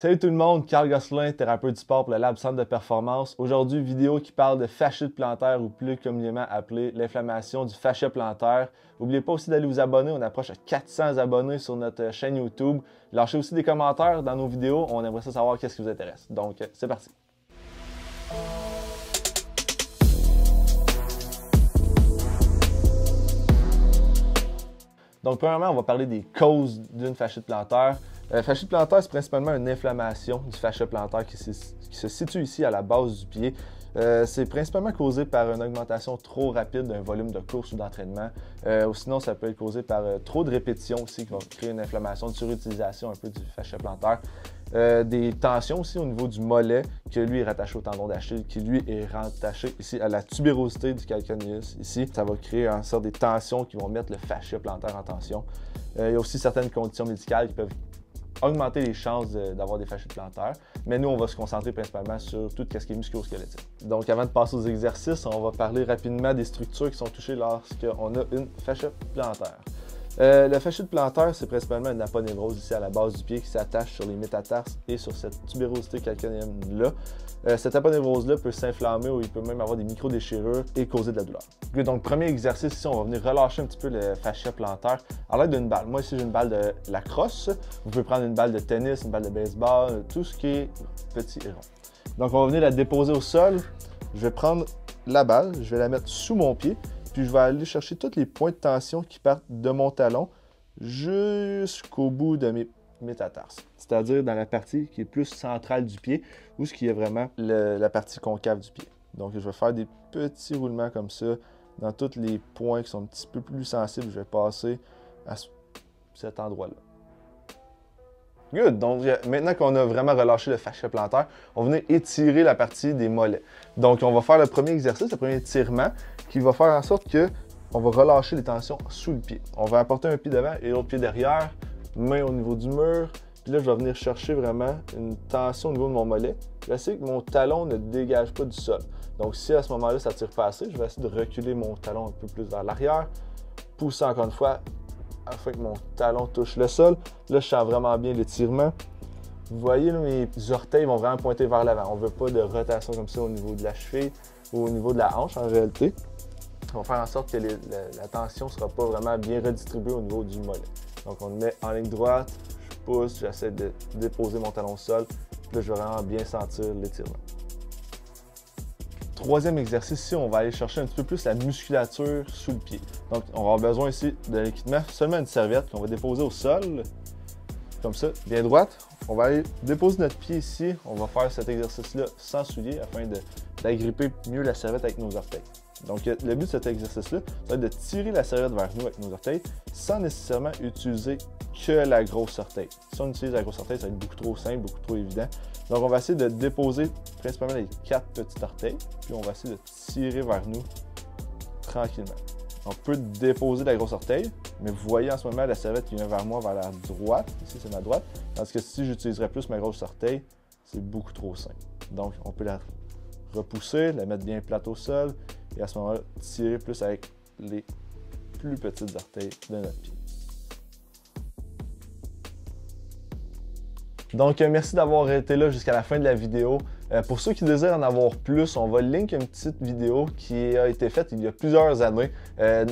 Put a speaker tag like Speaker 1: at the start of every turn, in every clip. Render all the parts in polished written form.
Speaker 1: Salut tout le monde, Carl Gosselin, thérapeute du sport pour le Lab Centre de performance. Aujourd'hui, vidéo qui parle de fasciite plantaire ou plus communément appelée l'inflammation du fascia plantaire. N'oubliez pas aussi d'aller vous abonner, on approche à 400 abonnés sur notre chaîne YouTube. Lâchez aussi des commentaires dans nos vidéos, on aimerait ça savoir qu'est-ce qui vous intéresse. Donc, c'est parti. Donc, premièrement, on va parler des causes d'une fasciite plantaire. Fasciite plantaire, c'est principalement une inflammation du fascia plantaire qui se situe ici à la base du pied. C'est principalement causé par une augmentation trop rapide d'un volume de course ou d'entraînement. Ou sinon, ça peut être causé par trop de répétitions aussi qui va créer une inflammation, une surutilisation un peu du fascia plantaire. Des tensions aussi au niveau du mollet, qui lui est rattaché au tendon d'Achille, qui lui est rattaché ici à la tubérosité du calcaneus. Ici, ça va créer en sorte des tensions qui vont mettre le fascia plantaire en tension. Il y a aussi certaines conditions médicales qui peuvent augmenter les chances d'avoir des fasciites plantaires. Mais nous, on va se concentrer principalement sur tout ce qui est musculo-squelettique. Donc, avant de passer aux exercices, on va parler rapidement des structures qui sont touchées lorsqu'on a une fasciite plantaire. Le fasciite plantaire, c'est principalement une aponévrose ici à la base du pied qui s'attache sur les métatarses et sur cette tubérosité calcanéenne-là. Cette aponévrose-là peut s'inflammer ou il peut même avoir des micro-déchirures et causer de la douleur. Donc, premier exercice ici, on va venir relâcher un petit peu le fascia plantaire à l'aide d'une balle. Moi, ici, j'ai une balle de lacrosse. Vous pouvez prendre une balle de tennis, une balle de baseball, tout ce qui est petit et rond. Donc, on va venir la déposer au sol. Je vais prendre la balle, je vais la mettre sous mon pied. Puis je vais aller chercher tous les points de tension qui partent de mon talon jusqu'au bout de mes métatarses. C'est-à-dire dans la partie qui est plus centrale du pied ou ce qui est vraiment la partie concave du pied. Donc je vais faire des petits roulements comme ça dans tous les points qui sont un petit peu plus sensibles. Je vais passer à cet endroit-là. Good! Donc, maintenant qu'on a vraiment relâché le fascia plantaire, on va venir étirer la partie des mollets. Donc, on va faire le premier exercice, le premier étirement, qui va faire en sorte qu'on va relâcher les tensions sous le pied. On va apporter un pied devant et l'autre pied derrière, main au niveau du mur. Puis là, je vais venir chercher vraiment une tension au niveau de mon mollet. J'essaie que mon talon ne dégage pas du sol. Donc, si à ce moment-là, ça ne tire pas assez, je vais essayer de reculer mon talon un peu plus vers l'arrière, pousser encore une fois, afin que mon talon touche le sol. Là, je sens vraiment bien l'étirement. Vous voyez, là, mes orteils vont vraiment pointer vers l'avant. On ne veut pas de rotation comme ça au niveau de la cheville ou au niveau de la hanche en réalité. On va faire en sorte que la tension ne sera pas vraiment bien redistribuée au niveau du mollet. Donc, on le met en ligne droite, je pousse, j'essaie de déposer mon talon au sol. Là, je vais vraiment bien sentir l'étirement. Troisième exercice, ici, on va aller chercher un petit peu plus la musculature sous le pied. Donc, on va avoir besoin ici de l'équipement, seulement une serviette qu'on va déposer au sol, comme ça, bien droite. On va aller déposer notre pied ici. On va faire cet exercice-là sans souliers afin d'agripper mieux la serviette avec nos orteils. Donc, le but de cet exercice-là, ça va être de tirer la serviette vers nous avec nos orteils sans nécessairement utiliser que la grosse orteil. Si on utilise la grosse orteil, ça va être beaucoup trop simple, beaucoup trop évident. Donc, on va essayer de déposer principalement les 4 petits orteils, puis on va essayer de tirer vers nous tranquillement. On peut déposer la grosse orteil, mais vous voyez en ce moment la serviette qui vient vers moi vers la droite. Ici, c'est ma droite. Tandis que si j'utiliserais plus ma grosse orteil, c'est beaucoup trop simple. Donc, on peut la repousser, la mettre bien plate au sol, et à ce moment-là, tirer plus avec les plus petites orteils de notre pied. Donc, merci d'avoir été là jusqu'à la fin de la vidéo. Pour ceux qui désirent en avoir plus, on va link une petite vidéo qui a été faite il y a plusieurs années.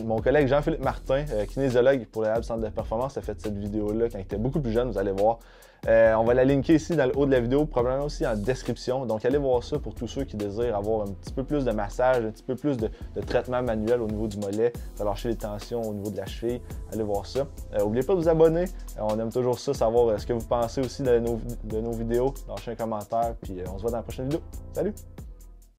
Speaker 1: Mon collègue Jean-Philippe Martin, kinésiologue pour le Lab Centre de performance, a fait cette vidéo-là quand il était beaucoup plus jeune, vous allez voir. On va la linker ici dans le haut de la vidéo, probablement aussi en description. Donc, allez voir ça pour tous ceux qui désirent avoir un petit peu plus de massage, un petit peu plus de traitement manuel au niveau du mollet, relâcher les tensions au niveau de la cheville. Allez voir ça. N'oubliez pas de vous abonner. On aime toujours ça, savoir ce que vous pensez aussi de nos vidéos. Lâchez un commentaire, puis on se voit dans la prochaine vidéo. Salut!